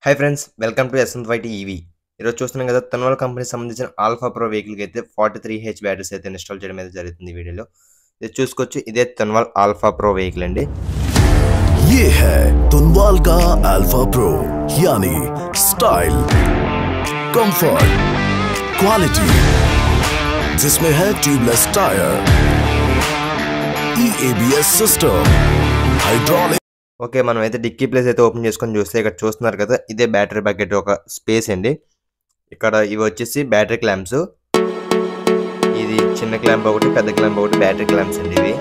Hi friends, welcome to S one EV. ఈరోజు చూస్తున్నాం కదా, తన్వాల్ కంపెనీకి సంబంధించిన ఆల్ఫా ప్రో వెహికల్కి అయితే 43H బ్యాటరీస్ అయితే ఇన్స్టాల్ చేయడం అయితే జరుగుతుంది. ఈ వీడియోలో ఇది చూసుకోవచ్చు. ఇదే తన్వాల్ ఆల్ఫా ప్రో వెహికల్ అండి. ये है तुनवाल का अल्फा प्रो, यानी स्टाइल, कंफर्ट, क्वालिटी, जिसमें है tubeless tyre, EABS system, hydraulic. Okay, మనం అయితే డిక్కీ ప్లేస్ అయితే ఓపెన్ చేసుకొని చూస్తే ఇక్కడ చూస్తున్నారు కదా, ఇదే బ్యాటరీ బకెట్ ఒక స్పేస్ అండి. ఇక్కడ ఇవి వచ్చేసి బ్యాటరీ క్లాంప్స్. ఇది చిన్న క్లాంప్ ఒకటి, పెద్ద క్లాంప్ ఒకటి, బ్యాటరీ క్లాంప్స్ అండి ఇవి.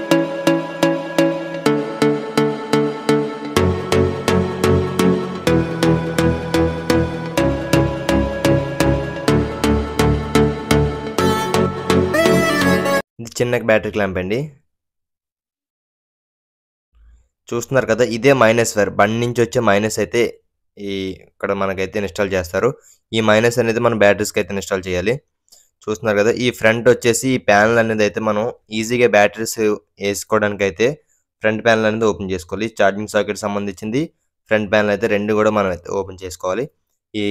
ఇది చిన్న బ్యాటరీ క్లాంప్ అండి. చూస్తున్నారు కదా, ఇదే మైనస్ వైర్. బండి నుంచి వచ్చే మైనస్ అయితే ఇక్కడ మనకైతే ఇన్స్టాల్ చేస్తారు. ఈ మైనస్ అనేది మనం బ్యాటరీస్కి అయితే ఇన్స్టాల్ చేయాలి. చూస్తున్నారు కదా, ఈ ఫ్రంట్ వచ్చేసి ఈ ప్యానల్ అనేది అయితే మనం ఈజీగా బ్యాటరీస్ వేసుకోవడానికి అయితే ఫ్రంట్ ప్యానల్ అనేది ఓపెన్ చేసుకోవాలి. ఛార్జింగ్ సాకెట్ సంబంధించింది ఫ్రంట్ ప్యానల్ అయితే రెండు కూడా మనం అయితే ఓపెన్ చేసుకోవాలి. ఈ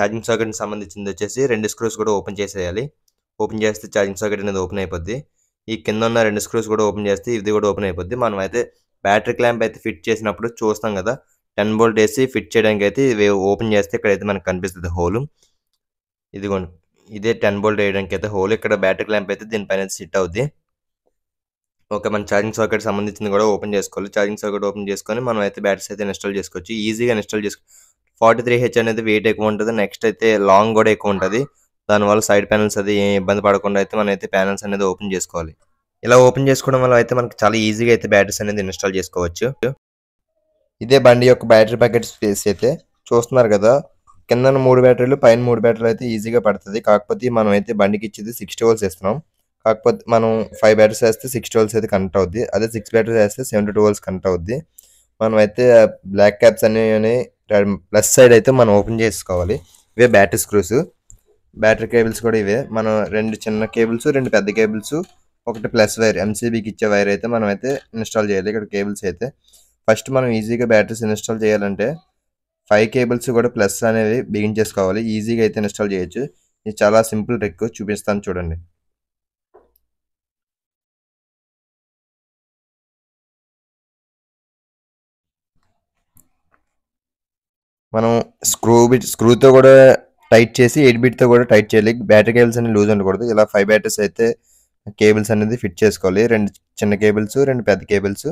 ఛార్జింగ్ సాకెట్కి సంబంధించింది వచ్చేసి 2 స్క్రూస్ కూడా ఓపెన్ చేసేయాలి. ఓపెన్ చేస్తే ఛార్జింగ్ సాకెట్ అనేది ఓపెన్ అయిపోద్ది. ఈ కింద ఉన్న 2 స్క్రూస్ కూడా ఓపెన్ చేస్తే ఇది కూడా ఓపెన్ అయిపోద్ది. మనం అయితే బ్యాటరీ క్లాంప్ అయితే ఫిట్ చేసినప్పుడు చూస్తాం కదా, 10 వోల్ట్ వేసి ఫిట్ చేయడానికి అయితే ఇవి ఓపెన్ చేస్తే ఇక్కడైతే మనకు కనిపిస్తుంది హోల్. ఇదిగోండి, ఇదే 10 వోల్ట్ వేయడానికి అయితే హోల్. ఇక్కడ బ్యాటరీ క్లాంప్ అయితే దీనిపైన సిట్ అవుద్ది. ఓకే, మన ఛార్జింగ్ సాకెట్ సంబంధించింది కూడా ఓపెన్ చేసుకోవాలి. ఛార్జింగ్ సాకెట్ ఓపెన్ చేసుకొని మనం అయితే బ్యాటరీస్ అయితే ఇన్స్టాల్ చేసుకోవచ్చు. ఈజీగా ఇన్స్టాల్ చేసుకో. 43H అనేది వెయిట్ ఎక్కువ ఉంటుంది. నెక్స్ట్ అయితే లాంగ్ కూడా ఎక్కువ ఉంటుంది. దానివల్ల సైడ్ ప్యానల్స్ అది ఏం ఇబ్బంది పడకుండా అయితే మనం అయితే ప్యానల్స్ అనేది ఓపెన్ చేసుకోవాలి. ఇలా ఓపెన్ చేసుకోవడం వల్ల అయితే మనకి చాలా ఈజీగా అయితే బ్యాటరీస్ అనేది ఇన్స్టాల్ చేసుకోవచ్చు. ఇదే బండి యొక్క బ్యాటరీ ప్యాకెట్ స్పేస్ అయితే చూస్తున్నారు కదా, కింద 3 బ్యాటరీలు, పైన 3 బ్యాటరీలు అయితే ఈజీగా పడుతుంది. కాకపోతే మనం అయితే బండికి ఇచ్చేది 60 వోల్ట్స్ ఇస్తున్నాం. కాకపోతే మనం 5 బ్యాటరీస్ వేస్తే 60 వోల్ట్స్ అయితే కనెక్ట్ అవుద్ది. అదే 6 బ్యాటరీస్ వేస్తే 72 వోల్ట్స్ కనెక్ట్ అవుద్ది. మనం అయితే బ్లాక్ క్యాప్స్ అనేవి ప్లస్ సైడ్ అయితే మనం ఓపెన్ చేసుకోవాలి. ఇవే బ్యాటరీ స్క్రూస్. బ్యాటరీ కేబుల్స్ కూడా ఇవే. మనం 2 చిన్న కేబుల్స్, 2 పెద్ద కేబుల్స్, ఒకటి ప్లస్ వైర్, ఎంసీబీకి ఇచ్చే వైర్ అయితే మనం అయితే ఇన్స్టాల్ చేయాలి. ఇక్కడ కేబుల్స్ అయితే ఫస్ట్ మనం ఈజీగా బ్యాటరీస్ ఇన్స్టాల్ చేయాలంటే 5 కేబుల్స్ కూడా ప్లస్ అనేవి బిగించేసుకోవాలి. ఈజీగా అయితే ఇన్స్టాల్ చేయొచ్చు. ఇది చాలా సింపుల్ ట్రిక్, చూపిస్తాను చూడండి. మనం స్క్రూతో కూడా టైట్ చేసి 8 బిట్తో కూడా టైట్ చేయాలి. బ్యాటరీ కేబుల్స్ అనేది లూజ్ ఉండకూడదు. ఇలా 5 బ్యాటరీస్ అయితే కేబుల్స్ అనేది ఫిట్ చేసుకోవాలి. 2 చిన్న కేబుల్స్, 2 పెద్ద కేబుల్స్,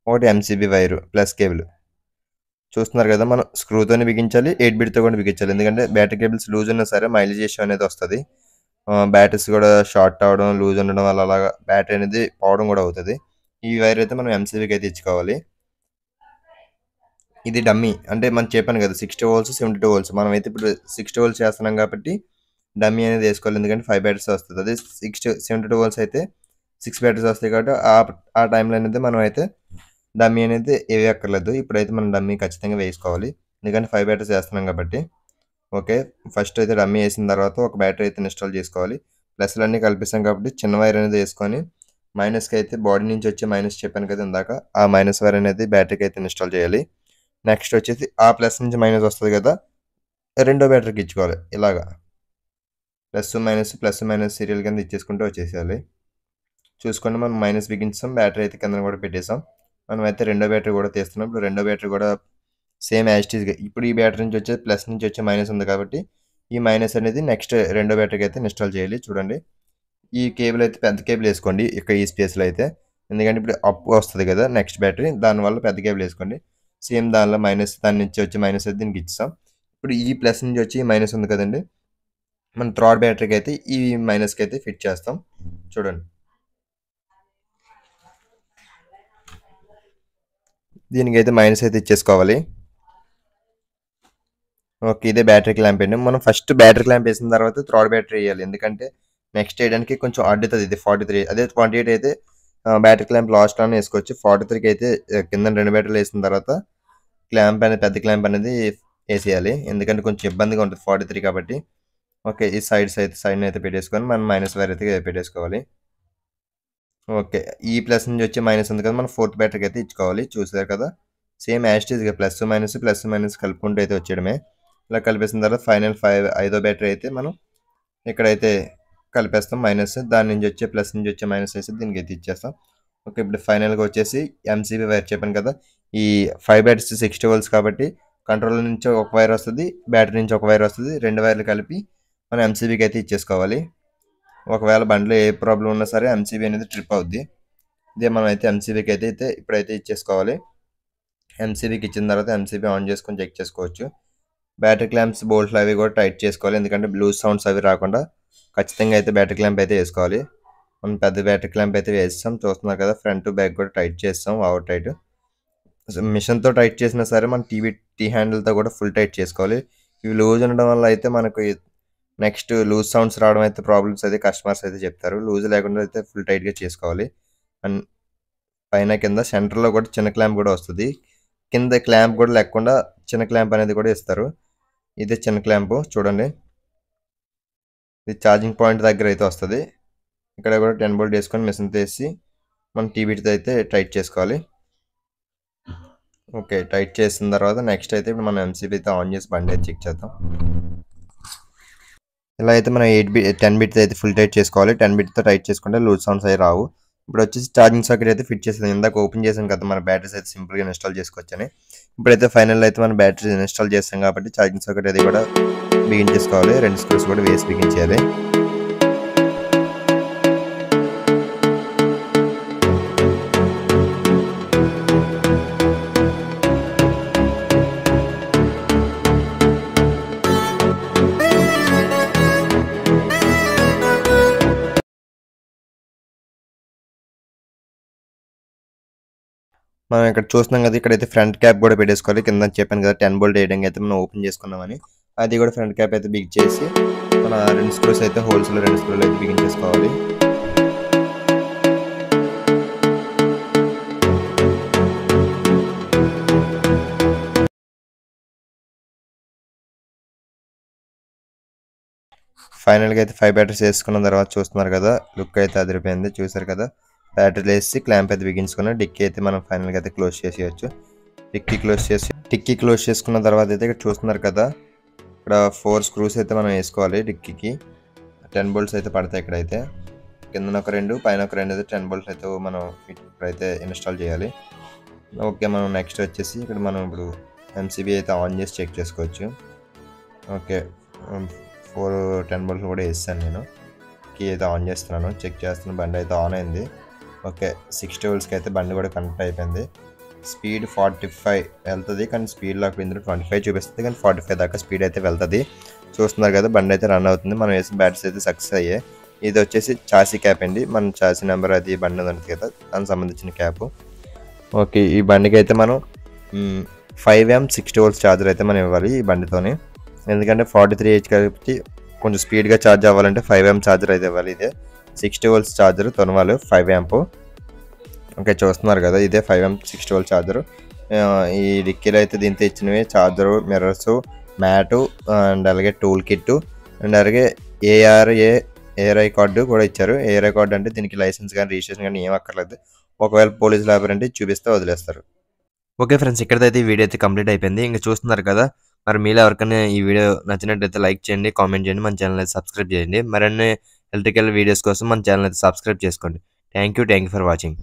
ఒకటి ఎంసీబీ వైర్ ప్లస్ కేబుల్. చూస్తున్నారు కదా, మనం స్క్రూతోనే బిగించాలి, 8 బిట్తో కూడా బిగించాలి. ఎందుకంటే బ్యాటరీ కేబుల్స్ లూజ్ ఉన్నా సరే మైలేజ్ ఇష్యూ అనేది వస్తుంది. బ్యాటరీస్ కూడా షార్ట్ అవ్వడం, లూజ్ ఉండడం వల్ల అలాగా బ్యాటరీ అనేది పోవడం కూడా అవుతుంది. ఈ వైర్ అయితే మనం ఎంసీబీకి అయితే ఇచ్చుకోవాలి. ఇది డమ్మీ, అంటే మనం చెప్పాను కదా 60 వోల్ట్స్, 72 వోల్ట్స్. మనం అయితే ఇప్పుడు 60 వోల్ట్స్ చేస్తున్నాం కాబట్టి డమ్మీ అనేది వేసుకోవాలి. ఎందుకంటే 5 బ్యాటరీస్ వస్తుంది. అదే 72 వోల్ట్స్ అయితే 6 బ్యాటరీస్ వస్తాయి కాబట్టి ఆ టైంలో అనేది మనం అయితే డమ్మీ అనేది వేయక్కర్లేదు. ఇప్పుడైతే మనం డమ్మీ ఖచ్చితంగా వేసుకోవాలి. ఎందుకంటే 5 బ్యాటరీస్ వేస్తున్నాం కాబట్టి. ఓకే, ఫస్ట్ అయితే డమ్మీ వేసిన తర్వాత ఒక బ్యాటరీ అయితే ఇన్స్టాల్ చేసుకోవాలి. ప్లస్లు అన్నీ కల్పిస్తాం కాబట్టి చిన్న వైర్ అనేది వేసుకొని మైనస్కి అయితే బాడీ నుంచి వచ్చే మైనస్ చెప్పాను కదా ఇందాక, ఆ మైనస్ వైర్ అనేది బ్యాటరీకి అయితే ఇన్స్టాల్ చేయాలి. నెక్స్ట్ వచ్చేసి ఆ ప్లస్ నుంచి మైనస్ వస్తుంది కదా, రెండో బ్యాటరీకి ఇచ్చుకోవాలి. ఇలాగా ప్లస్ మైనస్ సీరియల్ కింద ఇచ్చేసుకుంటూ వచ్చేసేయాలి. చూసుకోండి, మనం మైనస్ బిగించాం, బ్యాటరీ అయితే కింద కూడా పెట్టేసాం. మనం అయితే రెండో బ్యాటరీ కూడా తీస్తున్నాం. ఇప్పుడు రెండో బ్యాటరీ కూడా సేమ్ యాజ్టీస్గా, ఇప్పుడు ఈ బ్యాటరీ నుంచి వచ్చే ప్లస్ నుంచి వచ్చే మైనస్ ఉంది కాబట్టి ఈ మైనస్ అనేది నెక్స్ట్ రెండో బ్యాటరీకి అయితే ఇన్స్టాల్ చేయాలి. చూడండి, ఈ కేబుల్ అయితే పెద్ద కేబుల్ వేసుకోండి ఇక్కడ ఈ స్పేస్లో అయితే. ఎందుకంటే ఇప్పుడు అప్ వస్తుంది కదా నెక్స్ట్ బ్యాటరీ, దానివల్ల పెద్ద కేబుల్ వేసుకోండి. సేమ్ దానిలో మైనస్, దాని నుంచి వచ్చే మైనస్ అయితే దీనికి ఇచ్చాం. ఇప్పుడు ఈ ప్లస్ నుంచి వచ్చి మైనస్ ఉంది కదండి, మన థర్డ్ బ్యాటరీకి అయితే ఈ మైనస్కి అయితే ఫిట్ చేస్తాం. చూడండి, దీనికైతే మైనస్ అయితే ఇచ్చేసుకోవాలి. ఓకే, ఇదే బ్యాటరీ క్లాంప్ అండి. మనం ఫస్ట్ బ్యాటరీ క్లాంప్ వేసిన తర్వాత థర్డ్ బ్యాటరీ వేయాలి. ఎందుకంటే నెక్స్ట్ వేయడానికి కొంచెం అడ్డుతుంది. ఇది 43, అదే 28 అయితే బ్యాటరీ క్లాంప్ లాస్ట్లోనే వేసుకోవచ్చు. 43కి అయితే కింద 2 బ్యాటరీలు వేసిన తర్వాత క్లాంప్ అనేది, పెద్ద క్లాంప్ అనేది వేసేయాలి. ఎందుకంటే కొంచెం ఇబ్బందిగా ఉంటుంది 43 కాబట్టి. ఓకే, ఈ సైడ్ అయితే పెట్టేసుకొని మనం మైనస్ వైర్ అయితే పెట్టేసుకోవాలి. ఓకే, ఈ ప్లస్ నుంచి వచ్చే మైనస్ ఉంది కదా, మనం ఫోర్త్ బ్యాటరీకి అయితే ఇచ్చుకోవాలి. చూసారు కదా, సేమ్ యాస్టీస్గా ప్లస్ మైనస్ కలుపుకుంటూ అయితే వచ్చేయడమే. ఇలా కలిపేసిన తర్వాత ఫైనల్ 5వ బ్యాటరీ అయితే మనం ఇక్కడైతే కలిపేస్తాం మైనస్. దాని నుంచి వచ్చే ప్లస్ నుంచి వచ్చే మైనస్ వేసి దీనికి అయితే ఇచ్చేస్తాం. ఓకే, ఇప్పుడు ఫైనల్గా వచ్చేసి ఎంసీబీ వైర్ చెప్పాను కదా, ఈ 5 బ్యాటరీస్ 60 వోల్ట్స్ కాబట్టి కంట్రోలర్ నుంచి ఒక వైర్ వస్తుంది, బ్యాటరీ నుంచి ఒక వైర్ వస్తుంది. 2 వైర్లు కలిపి మనం ఎంసీబీకి అయితే ఇచ్చేసుకోవాలి. ఒకవేళ బండిలో ఏ ప్రాబ్లం ఉన్నా సరే ఎంసీబీ అనేది ట్రిప్ అవుద్ది. ఇదే మనం అయితే ఎంసీబీకి అయితే ఇప్పుడైతే ఇచ్చేసుకోవాలి. ఎంసీబీకి ఇచ్చిన తర్వాత ఎంసీబీ ఆన్ చేసుకొని చెక్ చేసుకోవచ్చు. బ్యాటరీ క్లాంప్స్ బోల్ట్లు అవి కూడా టైట్ చేసుకోవాలి, ఎందుకంటే లూజ్ సౌండ్స్ అవి రాకుండా ఖచ్చితంగా అయితే బ్యాటరీ క్లాంప్ అయితే వేసుకోవాలి. మనం పెద్ద బ్యాటరీ క్లాంప్ అయితే వేస్తాం, చూస్తున్నారు కదా. ఫ్రంట్ టు బ్యాక్ కూడా టైట్ చేస్తాం, ఓవర్ టైట్. మిషన్తో టైట్ చేసినా సరే మన టీ హ్యాండిల్తో కూడా ఫుల్ టైట్ చేసుకోవాలి. ఇవి లూజ్ ఉండడం వల్ల అయితే మనకు నెక్స్ట్ లూజ్ సౌండ్స్ రావడం అయితే ప్రాబ్లమ్స్ అయితే కస్టమర్స్ అయితే చెప్తారు. లూజ్ లేకుండా అయితే ఫుల్ టైట్గా చేసుకోవాలి. అండ్ పైన కింద సెంటర్లో కూడా చిన్న క్లాంప్ కూడా వస్తుంది. కింద క్లాంప్ కూడా లేకుండా చిన్న క్లాంప్ అనేది కూడా ఇస్తారు. ఇదే చిన్న క్లాంపు చూడండి, ఇది ఛార్జింగ్ పాయింట్ దగ్గర అయితే వస్తుంది. ఇక్కడ కూడా 10 బోల్ట్ వేసుకొని మిషన్ తీసి మనం టీబీటీతో అయితే టైట్ చేసుకోవాలి. ఓకే, టైట్ చేసిన తర్వాత నెక్స్ట్ అయితే ఇప్పుడు మనం ఎంసీబీతో ఆన్ చేసి బండి అయితే చెక్ చేద్దాం. ఇలా అయితే మనం 10 బిట్తో అయితే ఫుల్ టైట్ చేసుకోవాలి. 10 బిట్తో టైట్ చేసుకుంటే లూజ్ సౌండ్స్ అవి రావు. ఇప్పుడు వచ్చేసి ఛార్జింగ్ సాకెట్ అయితే ఫిట్ చేసాను. ఇందాక ఓపెన్ చేసాం కదా, మన బ్యాటరీస్ అయితే సింపుల్గా ఇన్స్టాల్ చేసుకోవచ్చని. ఇప్పుడైతే ఫైనల్ అయితే మనం బ్యాటరీస్ ఇన్స్టాల్ చేస్తాం కాబట్టి ఛార్జింగ్ సాకెట్ అది కూడా బిగించేసుకోవాలి. 2 స్క్రూస్ కూడా వేసి బిగించేయాలి. మనం ఇక్కడ చూస్తున్నాం కదా, ఇక్కడైతే ఫ్రంట్ క్యాప్ కూడా పెట్టేసుకోవాలి. కింద చెప్పాను కదా 10 బోల్ట్ వేయడం అయితే మనం ఓపెన్ చేసుకున్నామని, అది కూడా ఫ్రంట్ క్యాప్ అయితే బిగ్ చేసి మన 2 స్క్రూస్ అయితే హోల్స్లో 2 స్క్రూలు అయితే బిగించేసుకోవాలి. ఫైనల్గా అయితే 5 బ్యాటరీస్ వేసుకున్న తర్వాత చూస్తున్నారు కదా, లుక్ అయితే అదిరిపోయింది. చూసారు కదా, బ్యాటరీలు వేసి క్లాంప్ అయితే బిగించుకున్నాం. డిక్కీ అయితే మనం ఫైనల్గా అయితే క్లోజ్ చేసేయచ్చు. డిక్కీ క్లోజ్ చేసుకున్న తర్వాత అయితే ఇక్కడ చూస్తున్నారు కదా, ఇక్కడ 4 స్క్రూస్ అయితే మనం వేసుకోవాలి. డిక్కీకి 10 బోల్ట్స్ అయితే పడతాయి. ఇక్కడైతే కింద ఒక 2 పైన ఒక 2 అయితే 10 బోల్ట్స్ అయితే మనం ఇక్కడైతే ఇన్స్టాల్ చేయాలి. ఓకే, మనం నెక్స్ట్ వచ్చేసి ఇక్కడ మనం ఇప్పుడు ఎంసీబీ అయితే ఆన్ చేసి చెక్ చేసుకోవచ్చు. ఓకే, 10 బోల్ట్లు కూడా వేస్తాను నేను. కీ అయితే ఆన్ చేస్తున్నాను, చెక్ చేస్తున్నాను. బండి అయితే ఆన్ అయింది. ఓకే, 60 వోల్ట్స్కి అయితే బండి కూడా కనెక్ట్ అయిపోయింది. స్పీడ్ 45 వెళ్తుంది, కానీ స్పీడ్ లాక్ ఇందులో 25 చూపిస్తుంది, కానీ 45 దాకా స్పీడ్ అయితే వెళ్తుంది. చూస్తున్నారు కదా, బండి అయితే రన్ అవుతుంది. మనం వేసిన బ్యాటరీస్ అయితే సక్సెస్ అయ్యాయి. ఇది వచ్చేసి చాసీ క్యాప్ అండి, మన చాసీ నెంబర్ అది బండి ఉంది కదా, దానికి సంబంధించిన క్యాప్. ఓకే, ఈ బండికి అయితే మనం 5 amp 60 వోల్ట్స్ ఛార్జర్ అయితే మనం ఇవ్వాలి ఈ బండితోని. ఎందుకంటే 43H కాబట్టి కొంచెం స్పీడ్గా ఛార్జ్ అవ్వాలంటే 5 amp ఛార్జర్ అయితే ఇవ్వాలి. ఇదే 60 వోల్ట్స్ ఛార్జర్ తొనవాలి 5 amp. ఓకే, చూస్తున్నారు కదా, ఇదే 5 amp 60 వోల్ట్ ఛార్జరు. ఈ డిక్కీలో అయితే దీంతో ఇచ్చినవి ఛార్జరు, మిర్రర్స్, మ్యాటు అండ్ అలాగే టూల్ కిట్ అండ్ అలాగే ఏఆర్ఐ కార్డు కూడా ఇచ్చారు. ఏఆర్ఐ కార్డు అంటే దీనికి లైసెన్స్ కానీ రిజిస్ట్రేషన్ కానీ ఏం అక్కర్లేదు. ఒకవేళ పోలీసులు ఆపారంటే చూపిస్తే వదిలేస్తారు. ఓకే ఫ్రెండ్స్, ఇక్కడైతే ఈ వీడియో అయితే కంప్లీట్ అయిపోయింది. ఇంకా చూస్తున్నారు కదా, మరి మీలో ఎవరికైనా ఈ వీడియో నచ్చినట్టయితే లైక్ చేయండి, కామెంట్ చేయండి, మన ఛానల్ అయితే సబ్స్క్రైబ్ చేయండి. మరిన్ని ఎలక్ట్రికల్ వీడియోస్ కోసం మన ఛానల్ అయితే సబ్స్క్రైబ్ చేసుకోండి. Thank you for watching.